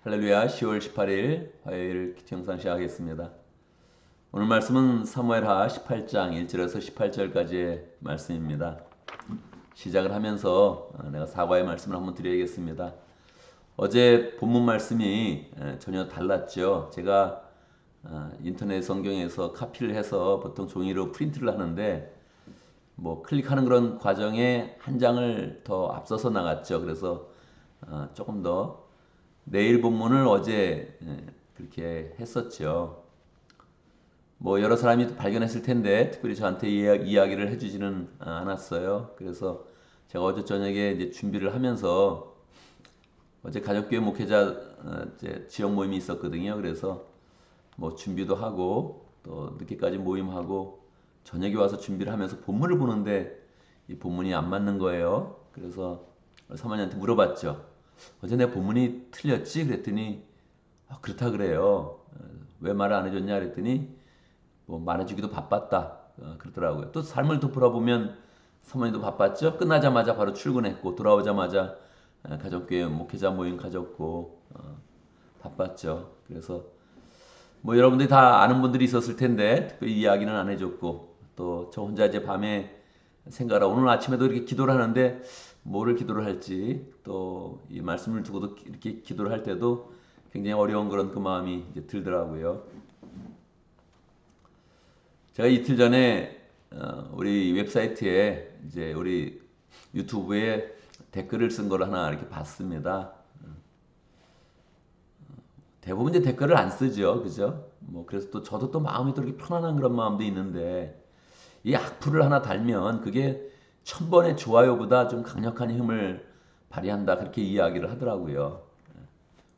할렐루야. 10월 18일 화요일 기청상 시작하겠습니다. 오늘 말씀은 사무엘하 18장 1절에서 18절까지의 말씀입니다. 시작을 하면서 내가 사과의 말씀을 한번 드려야겠습니다. 어제 본문 말씀이 전혀 달랐죠. 제가 인터넷 성경에서 카피를 해서 보통 종이로 프린트를 하는데 클릭하는 그런 과정에 한 장을 더 앞서서 나갔죠. 그래서 조금 더 내일 본문을 어제 그렇게 했었죠. 여러 사람이 발견했을 텐데 특별히 저한테 이야기를 해주지는 않았어요. 그래서 제가 어제 저녁에 이제 준비를 하면서 어제 가족교회 목회자 이제 지역 모임이 있었거든요. 그래서 준비도 하고 또 늦게까지 모임하고 저녁에 와서 준비를 하면서 본문을 보는데 이 본문이 안 맞는 거예요. 그래서 사모님한테 물어봤죠. 어제 내 본문이 틀렸지? 그랬더니 그렇다 그래요. 왜 말을 안 해줬냐 그랬더니 말해주기도 바빴다 그러더라고요. 또 삶을 되돌아보면 사모님도 바빴죠. 끝나자마자 바로 출근했고 돌아오자마자 가족교회 목회자 모임 가졌고 바빴죠. 그래서 여러분들이 다 아는 분들이 있었을 텐데 특별히 이야기는 안 해줬고 또 저 혼자 이제 밤에 생각하라 오늘 아침에도 이렇게 기도를 하는데 뭐를 기도를 할지 또 이 말씀을 두고도 이렇게 기도를 할 때도 굉장히 어려운 그런 그 마음이 이제 들더라고요. 제가 이틀 전에 우리 웹사이트에 이제 우리 유튜브에 댓글을 쓴 걸 하나 이렇게 봤습니다. 대부분 이제 댓글을 안 쓰죠, 그죠? 그래서 또 저도 또 마음이 또 이렇게 편안한 그런 마음도 있는데 이 악플을 하나 달면 그게 1000번의 좋아요보다 좀 강력한 힘을 발휘한다 그렇게 이야기를 하더라고요.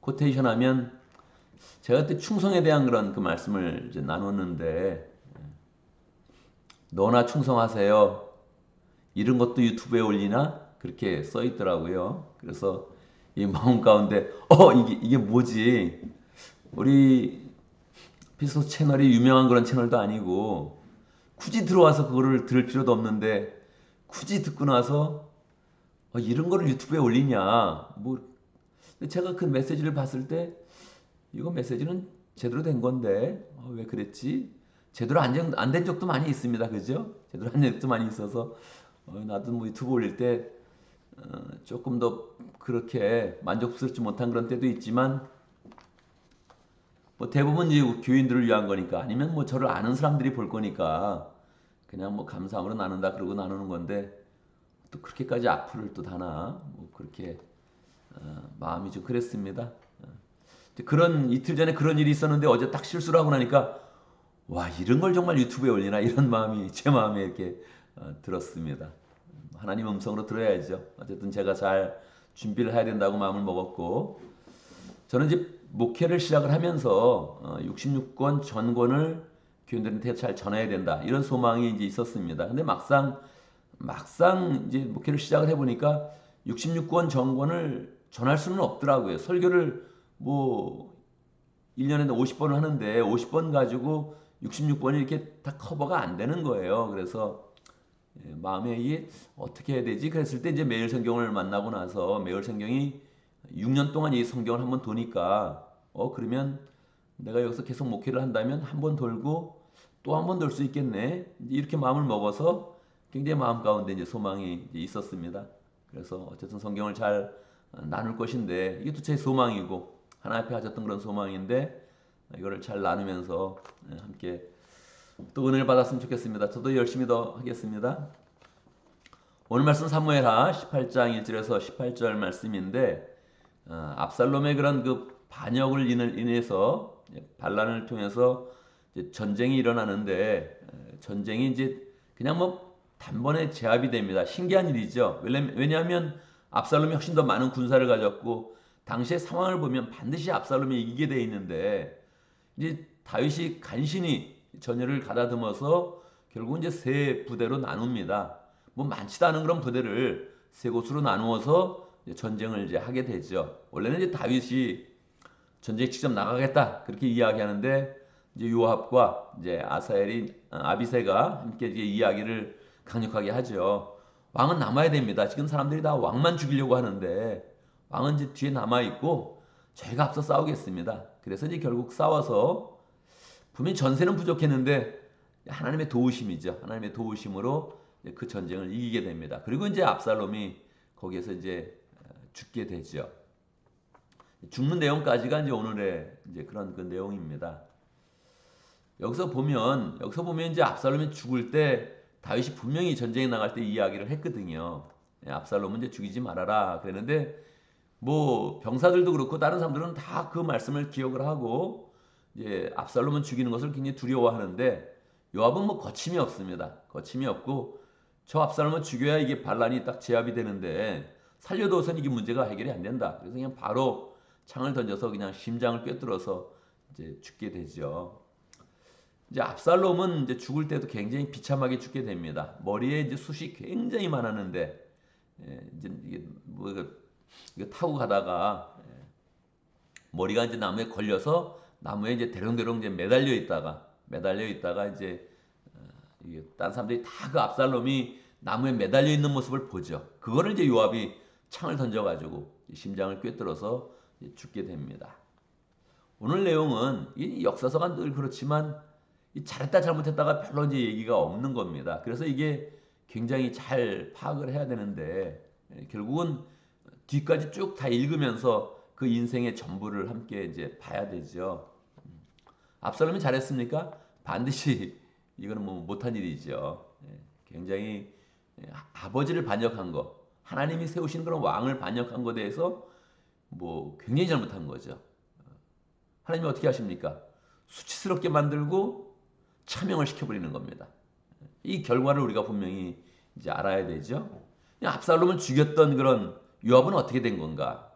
코테이션 하면 제가 그때 충성에 대한 그런 그 말씀을 이제 나눴는데 너나 충성하세요. 이런 것도 유튜브에 올리나 그렇게 써 있더라고요. 그래서 이 마음 가운데 이게 뭐지? 우리 피소 채널이 유명한 그런 채널도 아니고 굳이 들어와서 그거를 들을 필요도 없는데 굳이 듣고 나서 이런 거를 유튜브에 올리냐? 제가 그 메시지를 봤을 때 이거 메시지는 제대로 된 건데 왜 그랬지? 제대로 안 된 적도 많이 있습니다. 그죠? 제대로 안 된 적도 많이 있어서 나도 유튜브 올릴 때 조금 더 그렇게 만족스럽지 못한 그런 때도 있지만 대부분 이제 교인들을 위한 거니까 아니면 저를 아는 사람들이 볼 거니까 그냥 감사함으로 나눈다 그러고 나누는 건데 또 그렇게까지 악플을 또 다나 그렇게 마음이 좀 그랬습니다. 그런 이틀 전에 그런 일이 있었는데 어제 딱 실수를 하고 나니까 와 이런 걸 정말 유튜브에 올리나 이런 마음이 제 마음에 이렇게 들었습니다. 하나님 음성으로 들어야죠. 어쨌든 제가 잘 준비를 해야 된다고 마음을 먹었고 저는 이제 목회를 시작을 하면서 66권 전권을 교인들한테 잘 전해야 된다 이런 소망이 이제 있었습니다. 근데 막상 이제 목회를 시작을 해보니까 66권 전권을 전할 수는 없더라고요. 설교를 1년에 50번을 하는데 50번 가지고 66번이 이렇게 다 커버가 안 되는 거예요. 그래서 마음에 이게 어떻게 해야 되지? 그랬을 때 이제 매일 성경을 만나고 나서 매일 성경이 6년 동안 이 성경을 한번 도니까 그러면 내가 여기서 계속 목회를 한다면 한 번 돌고 또 한 번 돌 수 있겠네. 이렇게 마음을 먹어서 굉장히 마음 가운데 이제 소망이 이제 있었습니다. 그래서 어쨌든 성경을 잘 나눌 것인데 이게 또 제 소망이고 하나 앞에 가졌던 그런 소망인데 이거를 잘 나누면서 함께 또 은혜를 받았으면 좋겠습니다. 저도 열심히 더 하겠습니다. 오늘 말씀 사무엘하 18장 1절에서 18절 말씀인데 압살롬의 그런 그 반역을 인해서 반란을 통해서 이제 전쟁이 일어나는데 전쟁이 이제 그냥 단번에 제압이 됩니다. 신기한 일이죠. 왜냐하면 압살롬이 훨씬 더 많은 군사를 가졌고 당시의 상황을 보면 반드시 압살롬이 이기게 돼 있는데 이제 다윗이 간신히 전열을 가다듬어서 결국 이제 세 부대로 나눕니다. 많지도 않은 그런 부대를 세 곳으로 나누어서 전쟁을 이제 하게 되죠. 원래는 이제 다윗이 전쟁에 직접 나가겠다 그렇게 이야기하는데 이제 요압과 이제 아비새가 함께 이제 이야기를 강력하게 하죠. 왕은 남아야 됩니다. 지금 사람들이 다 왕만 죽이려고 하는데 왕은 이제 뒤에 남아 있고 저희가 앞서 싸우겠습니다. 그래서 이제 결국 싸워서 분명히 전세는 부족했는데 하나님의 도우심이죠. 하나님의 도우심으로 그 전쟁을 이기게 됩니다. 그리고 이제 압살롬이 거기에서 이제 죽게 되죠. 죽는 내용까지가 이제 오늘의 이제 그런 그 내용입니다. 여기서 보면 이제 압살롬이 죽을 때 다윗이 분명히 전쟁에 나갈 때 이야기를 했거든요. 압살롬은 이제 죽이지 말아라 그랬는데 뭐 병사들도 그렇고 다른 사람들은 다 그 말씀을 기억을 하고 이제 압살롬은 죽이는 것을 굉장히 두려워하는데 요압은 뭐 거침이 없습니다. 거침이 없고 저 압살롬을 죽여야 이게 반란이 딱 제압이 되는데 살려둬서는 이게 문제가 해결이 안 된다. 그래서 그냥 바로 창을 던져서 그냥 심장을 꿰뚫어서 이제 죽게 되죠. 이제 압살롬은 이제 죽을 때도 굉장히 비참하게 죽게 됩니다. 머리에 이제 숱이 굉장히 많았는데 이제 이게 뭐 이거 타고 가다가 머리가 이제 나무에 걸려서 나무에 이제 대롱대롱 이제 매달려 있다가 이제 이게 딴 사람들이 다 그 압살롬이 나무에 매달려 있는 모습을 보죠. 그거를 이제 요압이 창을 던져가지고 심장을 꿰뚫어서 죽게 됩니다. 오늘 내용은 이 역사서가 늘 그렇지만 잘했다 잘못했다가 별로 이제 얘기가 없는 겁니다. 그래서 이게 굉장히 잘 파악을 해야 되는데 결국은 뒤까지 쭉 다 읽으면서 그 인생의 전부를 함께 이제 봐야 되죠. 압살롬이 잘했습니까? 반드시 이거는 뭐 못한 일이죠. 굉장히 아버지를 반역한 거, 하나님이 세우신 그런 왕을 반역한 것에 대해서 뭐 굉장히 잘못한 거죠. 하나님이 어떻게 하십니까? 수치스럽게 만들고 차명을 시켜버리는 겁니다. 이 결과를 우리가 분명히 이제 알아야 되죠. 압살롬을 죽였던 그런 요압은 어떻게 된 건가?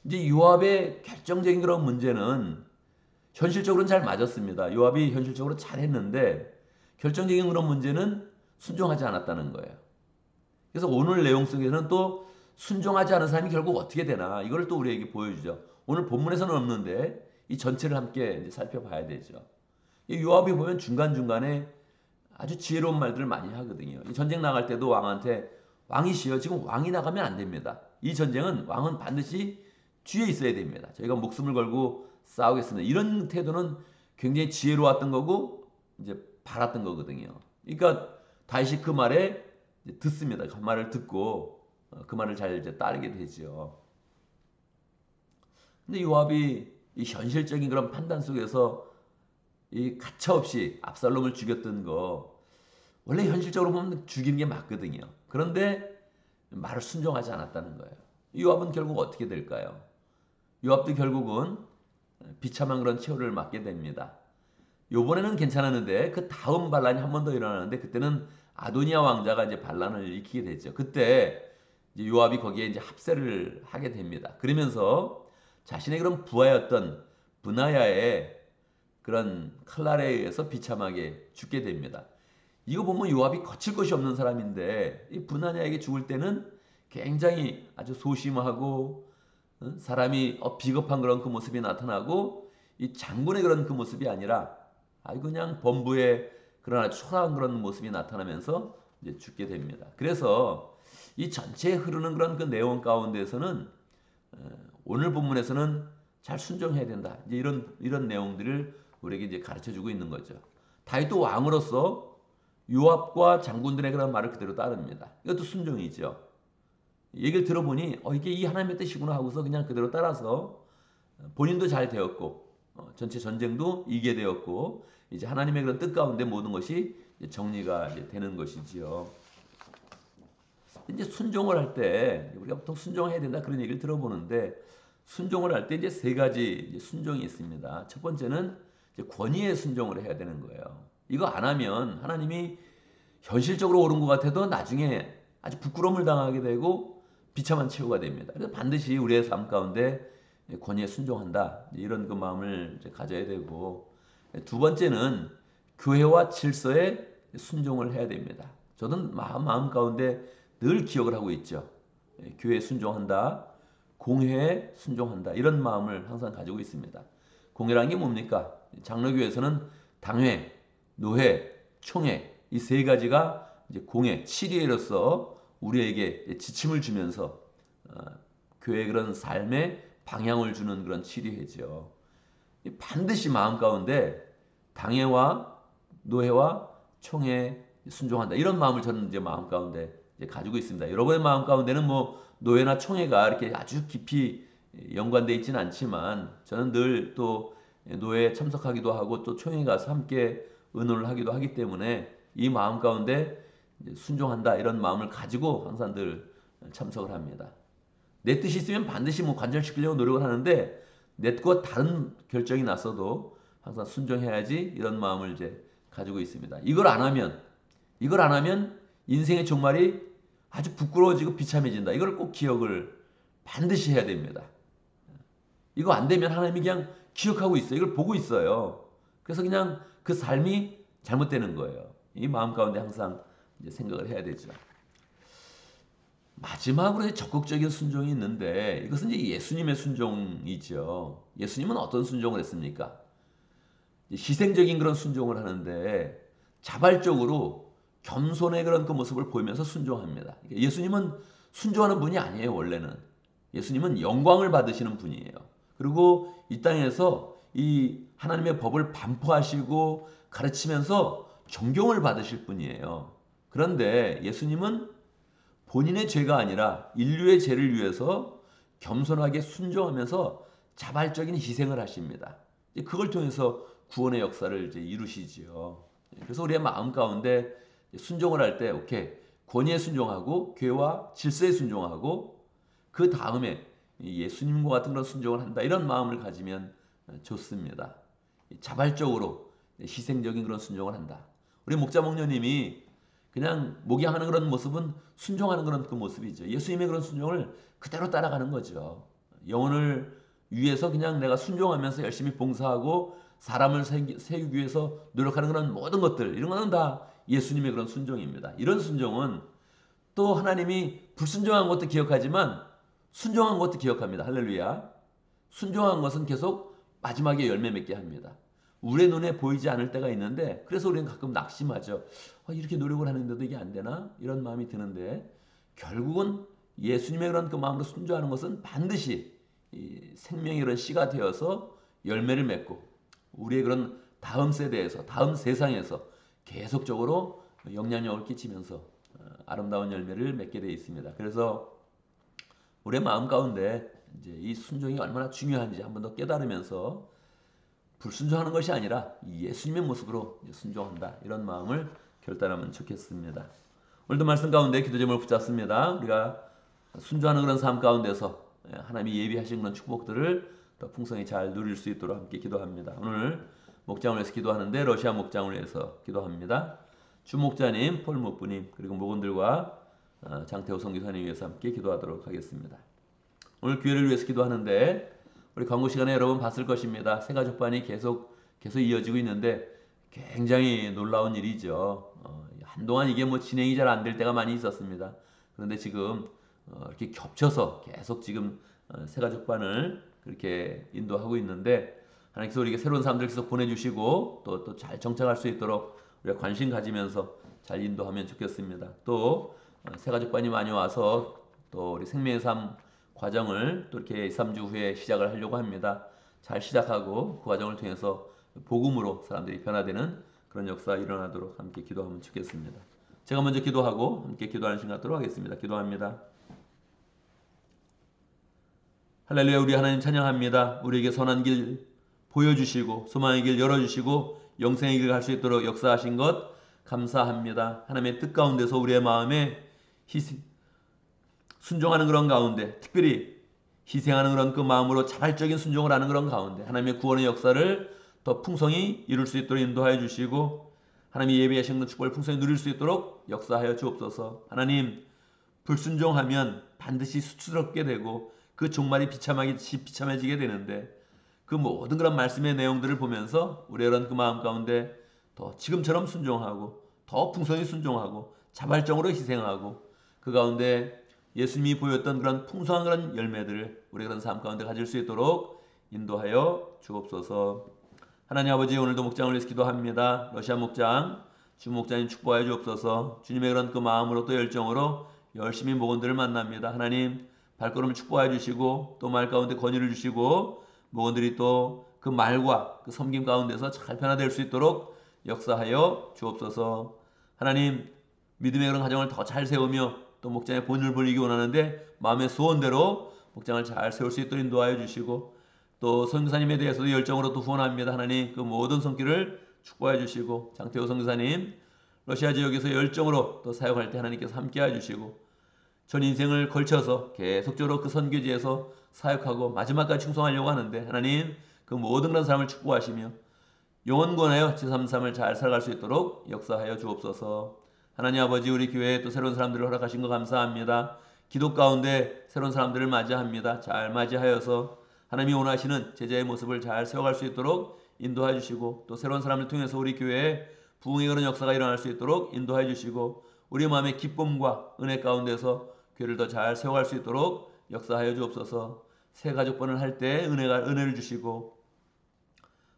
이제 요압의 결정적인 그런 문제는 현실적으로는 잘 맞았습니다. 요압이 현실적으로 잘했는데 결정적인 그런 문제는 순종하지 않았다는 거예요. 그래서 오늘 내용 속에는 또 순종하지 않은 사람이 결국 어떻게 되나 이걸 또 우리에게 보여주죠. 오늘 본문에서는 없는데 이 전체를 함께 이제 살펴봐야 되죠. 이 요압이 보면 중간중간에 아주 지혜로운 말들을 많이 하거든요. 이 전쟁 나갈 때도 왕한테 왕이시여 지금 왕이 나가면 안 됩니다. 이 전쟁은 왕은 반드시 뒤에 있어야 됩니다. 저희가 목숨을 걸고 싸우겠습니다. 이런 태도는 굉장히 지혜로웠던 거고 이제 바랐던 거거든요. 그러니까 다윗이 그 말에 듣습니다. 그 말을 듣고 그 말을 잘 이제 따르게 되죠. 근데 요압이 이 현실적인 그런 판단 속에서 이 가차없이 압살롬을 죽였던 거 원래 현실적으로 보면 죽이는 게 맞거든요. 그런데 말을 순종하지 않았다는 거예요. 요압은 결국 어떻게 될까요? 요압도 결국은 비참한 그런 최후를 맞게 됩니다. 요번에는 괜찮았는데 그 다음 반란이 한 번 더 일어나는데 그때는 아도니아 왕자가 이제 반란을 일으키게 됐죠. 그때 이제 요압이 거기에 이제 합세를 하게 됩니다. 그러면서 자신의 그런 부하였던 브나야의 그런 칼날에 의해서 비참하게 죽게 됩니다. 이거 보면 요압이 거칠 것이 없는 사람인데 이 브나야에게 죽을 때는 굉장히 아주 소심하고 사람이 비겁한 그런 그 모습이 나타나고 이 장군의 그런 그 모습이 아니라 아주 그냥 범부의 그런 아주 초라한 그런 모습이 나타나면서 이제 죽게 됩니다. 그래서 이 전체에 흐르는 그런 그 내용 가운데서는 오늘 본문에서는 잘 순종해야 된다. 이제 이런 내용들을 우리에게 이제 가르쳐 주고 있는 거죠. 다윗도 왕으로서 요압과 장군들의 그런 말을 그대로 따릅니다. 이것도 순종이죠. 얘기를 들어보니 이게 이 하나님의 뜻이구나 하고서 그냥 그대로 따라서 본인도 잘 되었고 전체 전쟁도 이기게 되었고 이제 하나님의 그런 뜻 가운데 모든 것이 정리가 이제 되는 것이지요. 이제 순종을 할 때 우리가 보통 순종해야 된다 그런 얘기를 들어보는데 순종을 할 때 이제 세 가지 이제 순종이 있습니다. 첫 번째는 이제 권위에 순종을 해야 되는 거예요. 이거 안 하면 하나님이 현실적으로 옳은 것 같아도 나중에 아주 부끄러움을 당하게 되고 비참한 최후가 됩니다. 그래서 반드시 우리의 삶 가운데 권위에 순종한다 이런 그 마음을 이제 가져야 되고 두 번째는 교회와 질서에 순종을 해야 됩니다. 저도 마음 가운데 늘 기억을 하고 있죠. 교회에 순종한다, 공회에 순종한다 이런 마음을 항상 가지고 있습니다. 공회라는 게 뭡니까? 장로교에서는 당회, 노회, 총회 이 세 가지가 이제 공회, 치리회로서 우리에게 지침을 주면서 교회의 그런 삶의 방향을 주는 그런 치료회죠. 반드시 마음 가운데 당회와 노회와 총회에 순종한다. 이런 마음을 저는 이제 마음 가운데 이제 가지고 있습니다. 여러분의 마음 가운데는 뭐 노회나 총회가 이렇게 아주 깊이 연관되어 있지는 않지만 저는 늘 또 노회에 참석하기도 하고 또 총회 가서 함께 의논을 하기도 하기 때문에 이 마음 가운데 순종한다 이런 마음을 가지고 항상 늘 참석을 합니다. 내 뜻이 있으면 반드시 뭐 관철시키려고 노력을 하는데 내 뜻과 다른 결정이 났어도 항상 순종해야지 이런 마음을 이제 가지고 있습니다. 이걸 안 하면 인생의 종말이 아주 부끄러워지고 비참해진다. 이걸 꼭 기억을 반드시 해야 됩니다. 이거 안 되면 하나님이 그냥 기억하고 있어요. 이걸 보고 있어요. 그래서 그냥 그 삶이 잘못되는 거예요. 이 마음 가운데 항상 이제 생각을 해야 되죠. 마지막으로 적극적인 순종이 있는데 이것은 이제 예수님의 순종이죠. 예수님은 어떤 순종을 했습니까? 희생적인 그런 순종을 하는데 자발적으로 겸손의 그런 그 모습을 보이면서 순종합니다. 예수님은 순종하는 분이 아니에요, 원래는. 예수님은 영광을 받으시는 분이에요. 그리고 이 땅에서 이 하나님의 법을 반포하시고 가르치면서 존경을 받으실 분이에요. 그런데 예수님은 본인의 죄가 아니라 인류의 죄를 위해서 겸손하게 순종하면서 자발적인 희생을 하십니다. 그걸 통해서 구원의 역사를 이제 이루시지요. 그래서 우리의 마음 가운데 순종을 할 때 오케이 권위에 순종하고 교회와 질서에 순종하고 그 다음에 예수님과 같은 그런 순종을 한다 이런 마음을 가지면 좋습니다. 자발적으로 희생적인 그런 순종을 한다. 우리 목자 목녀님이 그냥 목양하는 그런 모습은 순종하는 그런 그 모습이죠. 예수님의 그런 순종을 그대로 따라가는 거죠. 영혼을 위해서 그냥 내가 순종하면서 열심히 봉사하고 사람을 세우기 위해서 노력하는 그런 모든 것들 이런 거는 다 예수님의 그런 순종입니다. 이런 순종은 또 하나님이 불순종한 것도 기억하지만 순종한 것도 기억합니다. 할렐루야. 순종한 것은 계속 마지막에 열매 맺게 합니다. 우리의 눈에 보이지 않을 때가 있는데 그래서 우리는 가끔 낙심하죠. 이렇게 노력을 하는데도 이게 안 되나? 이런 마음이 드는데 결국은 예수님의 그런 그 마음으로 순종하는 것은 반드시 이 생명의 그런 씨가 되어서 열매를 맺고 우리의 그런 다음 세대에서 다음 세상에서 계속적으로 영향력을 끼치면서 아름다운 열매를 맺게 되어 있습니다. 그래서 우리의 마음 가운데 이제 이 순종이 얼마나 중요한지 한 번 더 깨달으면서 불순종하는 것이 아니라 예수님의 모습으로 순종한다. 이런 마음을 결단하면 좋겠습니다. 오늘도 말씀 가운데 기도 제목을 붙잡습니다. 우리가 순종하는 그런 삶 가운데서 하나님이 예비하신 그런 축복들을 더 풍성히 잘 누릴 수 있도록 함께 기도합니다. 오늘 목장을 위해서 기도하는데 러시아 목장을 위해서 기도합니다. 주 목자님, 폴 목부님 그리고 목원들과 장태호 선교사님 위해서 함께 기도하도록 하겠습니다. 오늘 기회를 위해서 기도하는데 우리 광고 시간에 여러분 봤을 것입니다. 새가족반이 계속 이어지고 있는데 굉장히 놀라운 일이죠. 한동안 이게 뭐 진행이 잘 안 될 때가 많이 있었습니다. 그런데 지금 이렇게 겹쳐서 계속 지금 새가족반을 그렇게 인도하고 있는데 하나님께서 우리에게 새로운 사람들 계속 보내주시고 또 잘 정착할 수 있도록 우리가 관심 가지면서 잘 인도하면 좋겠습니다. 또 새가족반이 많이 와서 또 우리 생명의 삶 과정을 또 이렇게 2, 3주 후에 시작을 하려고 합니다. 잘 시작하고 그 과정을 통해서 복음으로 사람들이 변화되는 그런 역사 일어나도록 함께 기도하면 좋겠습니다. 제가 먼저 기도하고 함께 기도하는 시간 갖도록 하겠습니다. 기도합니다. 할렐루야. 우리 하나님 찬양합니다. 우리에게 선한 길 보여주시고 소망의 길 열어주시고 영생의 길 갈 수 있도록 역사하신 것 감사합니다. 하나님의 뜻 가운데서 우리의 마음에 순종하는 그런 가운데 특별히 희생하는 그런 그 마음으로 자발적인 순종을 하는 그런 가운데 하나님의 구원의 역사를 더 풍성히 이룰 수 있도록 인도하여 주시고 하나님이 예비하신 그런 축복을 풍성히 누릴 수 있도록 역사하여 주옵소서. 하나님 불순종하면 반드시 수치스럽게 되고 그 종말이 비참해지게 되는데 그 모든 그런 말씀의 내용들을 보면서 우리의 그런 그 마음 가운데 더 지금처럼 순종하고 더 풍성히 순종하고 자발적으로 희생하고 그 가운데 예수님이 보였던 그런 풍성한 그런 열매들을 우리 그런 삶 가운데 가질 수 있도록 인도하여 주옵소서. 하나님 아버지 오늘도 목장을 위해서 기도합니다. 러시아 목장 주 목장님 축복하여 주옵소서. 주님의 그런 그 마음으로 또 열정으로 열심히 목원들을 만납니다. 하나님 발걸음을 축복해 주시고 또 말 가운데 권유를 주시고 목원들이 또 그 말과 그 섬김 가운데서 잘 변화될 수 있도록 역사하여 주옵소서. 하나님, 믿음의 그런 가정을 더 잘 세우며 또 목장의 본을 벌리기 원하는데 마음의 소원대로 목장을 잘 세울 수 있도록 인도하여 주시고 또 선교사님에 대해서도 열정으로 또 후원합니다. 하나님, 그 모든 손길을 축복해 주시고 장태호 선교사님 러시아 지역에서 열정으로 또 사역할 때 하나님께서 함께해 주시고 전 인생을 걸쳐서 계속적으로 그 선교지에서 사역하고 마지막까지 충성하려고 하는데 하나님 그 모든 그런 삶을 축복하시며 영원권하여 제3 삶을 잘 살아갈 수 있도록 역사하여 주옵소서. 하나님 아버지, 우리 교회에 또 새로운 사람들을 허락하신 거 감사합니다. 기도 가운데 새로운 사람들을 맞이합니다. 잘 맞이하여서 하나님이 원하시는 제자의 모습을 잘 세워갈 수 있도록 인도해 주시고 또 새로운 사람을 통해서 우리 교회에 부흥의 그런 역사가 일어날 수 있도록 인도해 주시고 우리 마음의 기쁨과 은혜 가운데서 교회를 더 잘 세워갈 수 있도록 역사하여 주옵소서. 새 가족번을 할 때 은혜를 주시고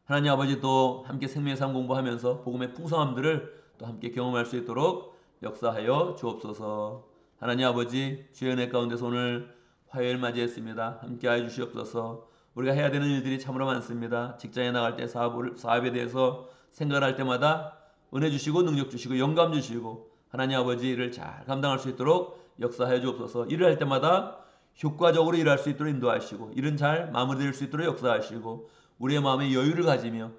하나님 아버지 또 함께 생명의 삶 공부하면서 복음의 풍성함들을 또 함께 경험할 수 있도록 역사하여 주옵소서. 하나님 아버지, 주의 은혜 가운데서 오늘 화요일 맞이했습니다. 함께 하여 주시옵소서. 우리가 해야 되는 일들이 참으로 많습니다. 직장에 나갈 때 사업에 대해서 생각할 때마다 은혜 주시고 능력 주시고 영감 주시고 하나님 아버지를 잘 감당할 수 있도록 역사하여 주옵소서. 일을 할 때마다 효과적으로 일할 수 있도록 인도하시고 일은 잘 마무리될 수 있도록 역사하시고 우리의 마음에 여유를 가지며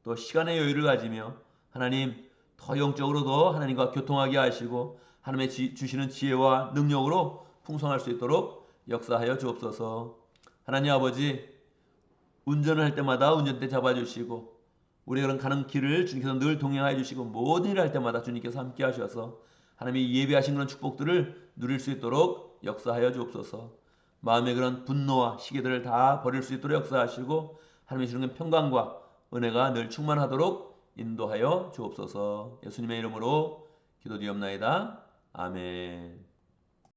또 시간의 여유를 가지며 하나님 더 영적으로도 하나님과 교통하게 하시고 하나님의 주시는 지혜와 능력으로 풍성할 수 있도록 역사하여 주옵소서. 하나님 아버지, 운전을 할 때마다 운전대 잡아주시고 우리가 가는 길을 주님께서 늘 동행하여 주시고 모든 일을 할 때마다 주님께서 함께 하셔서 하나님이 예비하신 그런 축복들을 누릴 수 있도록 역사하여 주옵소서. 마음의 그런 분노와 시기들을 다 버릴 수 있도록 역사하시고 하나님의 주시는 평강과 은혜가 늘 충만하도록 인도하여 주옵소서. 예수님의 이름으로 기도드리옵나이다. 아멘.